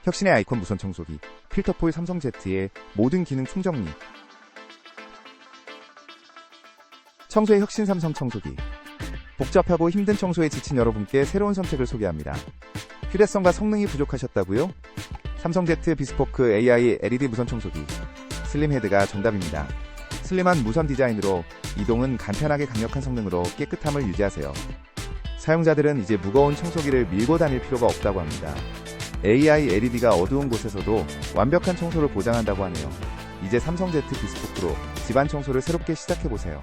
혁신의 아이콘 무선 청소기 필터폴 삼성 Z의 모든 기능 총정리. 청소의 혁신 삼성 청소기. 복잡하고 힘든 청소에 지친 여러분께 새로운 선택을 소개합니다. 휴대성과 성능이 부족하셨다고요? 삼성 Z 비스포크 AI LED 무선 청소기 슬림 헤드가 정답입니다. 슬림한 무선 디자인으로 이동은 간편하게 강력한 성능으로 깨끗함을 유지하세요. 사용자들은 이제 무거운 청소기를 밀고 다닐 필요가 없다고 합니다. AI LED가 어두운 곳에서도 완벽한 청소를 보장한다고 하네요. 이제 삼성 Z 비스포크로 집안 청소를 새롭게 시작해보세요.